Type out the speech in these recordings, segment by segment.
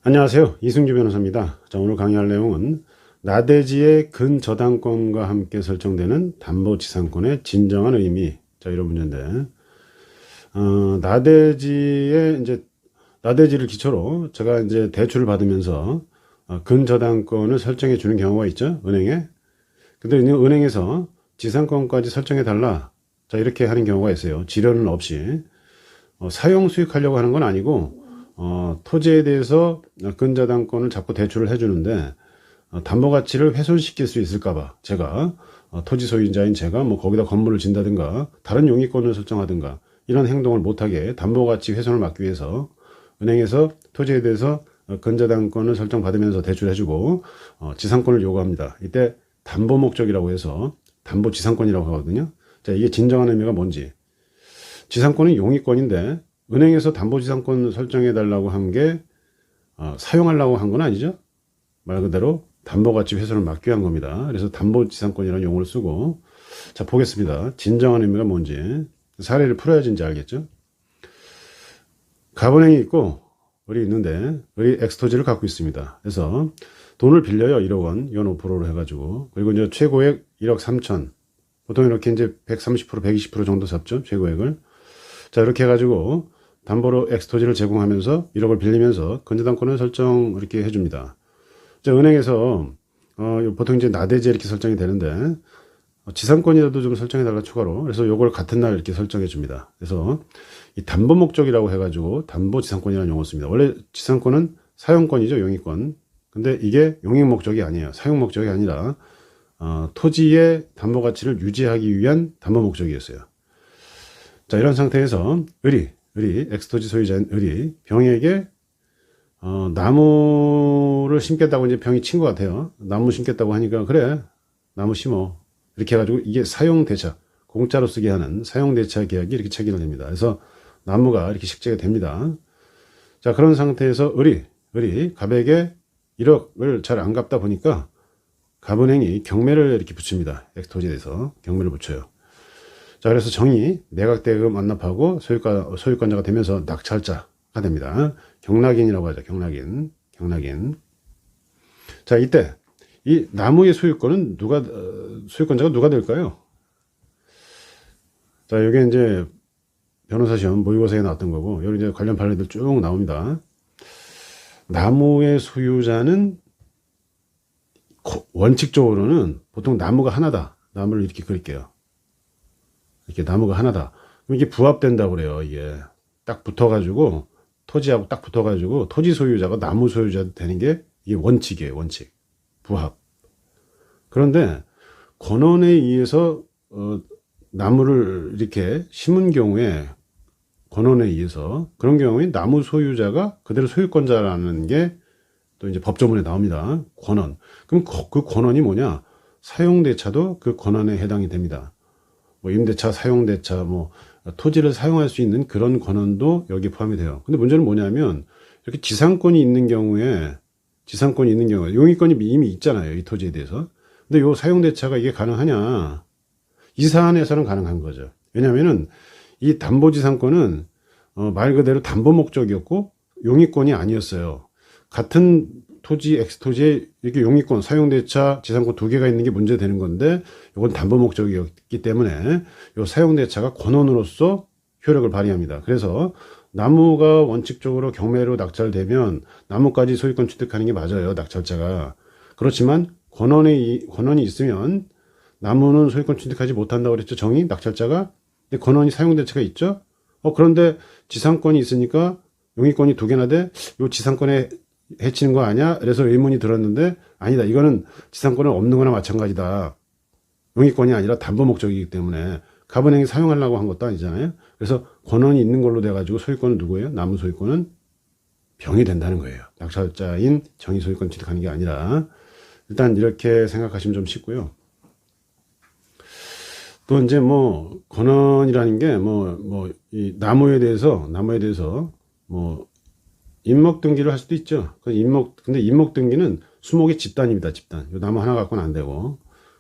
안녕하세요. 이승주 변호사입니다. 자, 오늘 강의할 내용은 나대지의 근저당권과 함께 설정되는 담보지상권의 진정한 의미. 자, 이런 문제인데, 나대지를 기초로 제가 이제 대출을 받으면서 근저당권을 설정해 주는 경우가 있죠. 은행에. 근데 은행에서 지상권까지 설정해 달라. 자, 이렇게 하는 경우가 있어요. 지련은 없이. 사용 수익하려고 하는 건 아니고, 토지에 대해서 근저당권을 자꾸 대출을 해주는데, 담보 가치를 훼손시킬 수 있을까봐 제가 토지 소유자인 제가 뭐 거기다 건물을 짓는다든가 다른 용의권을 설정하든가 이런 행동을 못하게 담보 가치 훼손을 막기 위해서 은행에서 토지에 대해서 근저당권을 설정받으면서 대출해주고 지상권을 요구합니다. 이때 담보 목적이라고 해서 담보 지상권이라고 하거든요. 자, 이게 진정한 의미가 뭔지. 지상권은 용의권인데 은행에서 담보지상권 설정해 달라고 한 게 사용하려고 한 건 아니죠. 말 그대로 담보가치 훼손을 막기 위한 겁니다. 그래서 담보지상권이라는 용어를 쓰고, 자, 보겠습니다. 진정한 의미가 뭔지 사례를 풀어야지 이제 알겠죠. 갑은행이 있고 을이 있는데 을이 엑스토지를 갖고 있습니다. 그래서 돈을 빌려요. 1억 원 연 5%로 해가지고, 그리고 이제 최고액 1억 3천, 보통 이렇게 이제 130% 120% 정도 잡죠, 최고액을. 자, 이렇게 해가지고 담보로 엑스토지를 제공하면서 1억을 빌리면서 근저당권을 설정 이렇게 해줍니다. 자, 은행에서 보통 이제 나대지 이렇게 설정이 되는데 지상권이라도 좀 설정해달라 추가로. 그래서 요걸 같은 날 이렇게 설정해 줍니다. 그래서 이 담보 목적이라고 해가지고 담보 지상권이라는 용어를 씁니다. 원래 지상권은 사용권이죠, 용의권. 근데 이게 용익 목적이 아니에요. 사용 목적이 아니라 토지의 담보 가치를 유지하기 위한 담보 목적이었어요. 자, 이런 상태에서 을이 엑스토지 소유자인 을이 병에게 나무를 심겠다고 이제 병이 친 것 같아요. 나무 심겠다고 하니까 그래, 나무 심어. 이렇게 해가지고 이게 사용대차, 공짜로 쓰게 하는 사용대차 계약이 이렇게 체결이 됩니다. 그래서 나무가 이렇게 식재가 됩니다. 자, 그런 상태에서 을이 갑에게 1억을 잘 안 갚다 보니까 갑은행이 경매를 이렇게 붙입니다. 엑스토지에 대해서 경매를 붙여요. 자, 그래서 정이 매각대금 완납하고 소유권자가 되면서 낙찰자가 됩니다. 경락인이라고 하죠. 경락인. 자, 이때 이 나무의 소유권은 소유권자가 누가 될까요? 자, 여기 이제 변호사 시험 모의고사에 나왔던 거고, 여기 이제 관련 판례들 쭉 나옵니다. 나무의 소유자는 원칙적으로는 보통 나무가 하나다. 나무를 이렇게 그릴게요. 이렇게 나무가 하나다. 그럼 이게 부합된다고 그래요. 이게 딱 붙어가지고 토지하고 딱 붙어가지고 토지 소유자가 나무 소유자 되는 게 이게 원칙이에요. 원칙. 부합. 그런데 권원에 의해서 나무를 이렇게 심은 경우에, 권원에 의해서 그런 경우에 나무 소유자가 그대로 소유권자라는 게 또 이제 법조문에 나옵니다. 권원. 그럼 그 권원이 뭐냐? 사용대차도 그 권원에 해당이 됩니다. 뭐 임대차, 사용대차, 뭐 토지를 사용할 수 있는 그런 권한도 여기 포함이 돼요. 근데 문제는 뭐냐면 이렇게 지상권이 있는 경우에 용의권이 이미 있잖아요, 이 토지에 대해서. 근데 요 사용대차가 이게 가능하냐? 이 사안에서는 가능한 거죠. 왜냐하면은 이 담보지상권은 말 그대로 담보 목적이었고 용의권이 아니었어요. 같은 토지, 엑스토지에 이렇게 용의권, 사용대차, 지상권 두 개가 있는 게 문제되는 건데, 이건 담보 목적이었기 때문에 이 사용대차가 권원으로서 효력을 발휘합니다. 그래서 나무가 원칙적으로 경매로 낙찰되면 나무까지 소유권 취득하는 게 맞아요, 낙찰자가. 그렇지만 권원이 있으면 나무는 소유권 취득하지 못한다고 그랬죠, 정의, 낙찰자가. 근데 권원이 사용대차가 있죠. 그런데 지상권이 있으니까 용의권이 두 개나 돼. 요 지상권에 해치는 거 아니야? 그래서 의문이 들었는데 아니다. 이거는 지상권은 없는 거나 마찬가지다. 용의권이 아니라 담보 목적이기 때문에 갑은행이 사용하려고 한 것도 아니잖아요. 그래서 권한이 있는 걸로 돼가지고 소유권은 누구예요? 나무 소유권은 병이 된다는 거예요. 낙찰자인 정의 소유권 취득하는 게 아니라. 일단 이렇게 생각하시면 좀 쉽고요. 또 이제 뭐 권한이라는 게 이 나무에 대해서 뭐 임목 등기를 할 수도 있죠. 근데 임목 등기는 수목의 집단입니다. 집단. 요 나무 하나 갖고는 안 되고.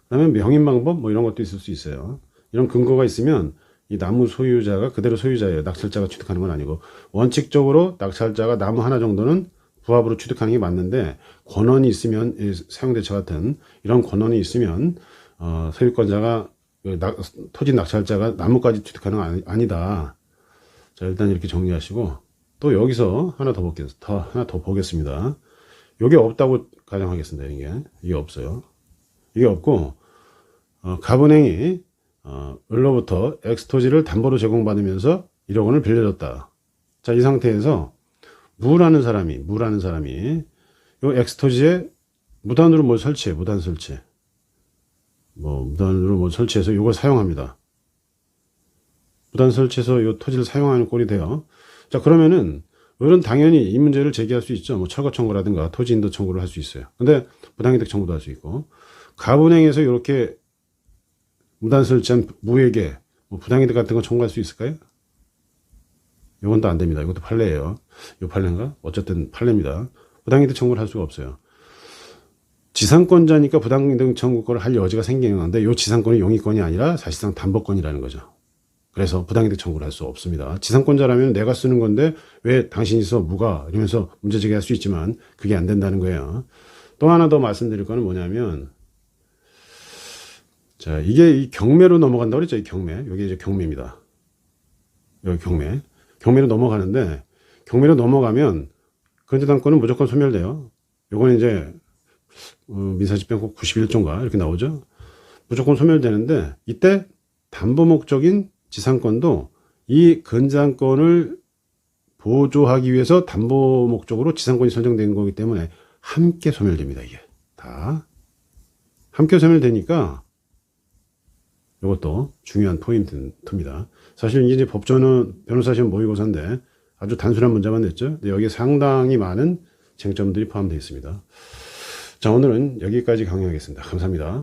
그다음에 명인 방법 뭐 이런 것도 있을 수 있어요. 이런 근거가 있으면 이 나무 소유자가 그대로 소유자예요. 낙찰자가 취득하는 건 아니고 원칙적으로 낙찰자가 나무 하나 정도는 부합으로 취득하는 게 맞는데 권한이 있으면 사용대차 같은 이런 권한이 있으면 소유권자가 토지 낙찰자가 나무까지 취득하는 건 아니다. 자, 일단 이렇게 정리하시고 또 여기서 하나 더 보겠습니다. 이게 없다고 가정하겠습니다. 이게 없어요. 이게 없고 갑은행이 을로부터 X토지를 담보로 제공받으면서 1억 원을 빌려줬다. 자, 이 상태에서 무라는 사람이 요 X토지에 무단으로 뭘 설치해. 무단 설치. 무단으로 뭐 설치해서 이걸 사용합니다. 무단 설치해서 요 토지를 사용하는 꼴이 돼요. 자, 그러면은 을은 당연히 이 문제를 제기할 수 있죠. 뭐 철거 청구라든가 토지 인도 청구를 할 수 있어요. 근데 부당이득 청구도 할 수 있고 갑은행에서 이렇게 무단 설치한 무에게 뭐 부당이득 같은 거 청구할 수 있을까요? 이건 또 안 됩니다. 이것도 판례예요. 이 판례인가? 어쨌든 판례입니다. 부당이득 청구를 할 수가 없어요. 지상권자니까 부당이득 청구권을 할 여지가 생기는 건데 이 지상권이 용의권이 아니라 사실상 담보권이라는 거죠. 그래서 부당이득 청구를 할 수 없습니다. 지상권자라면 내가 쓰는 건데 왜 당신이서 무가 이러면서 문제 제기할 수 있지만 그게 안 된다는 거예요. 또 하나 더 말씀드릴 거는 뭐냐면 자, 이게 이 경매로 넘어간다고 그랬죠. 이 경매. 여기 이제 경매입니다. 여기 경매. 경매로 넘어가는데 경매로 넘어가면 근저당권은 무조건 소멸돼요. 요거는 이제 민사집행법 91조인가 이렇게 나오죠. 무조건 소멸되는데 이때 담보 목적인 지상권도 이 근저당권을 보조하기 위해서 담보 목적으로 지상권이 설정된 거기 때문에 함께 소멸됩니다. 이게 다 함께 소멸되니까 이것도 중요한 포인트입니다. 사실 이제 법조는 변호사 시험 모의고사인데 아주 단순한 문제만 냈죠. 근데 여기에 상당히 많은 쟁점들이 포함되어 있습니다. 자, 오늘은 여기까지 강의하겠습니다. 감사합니다.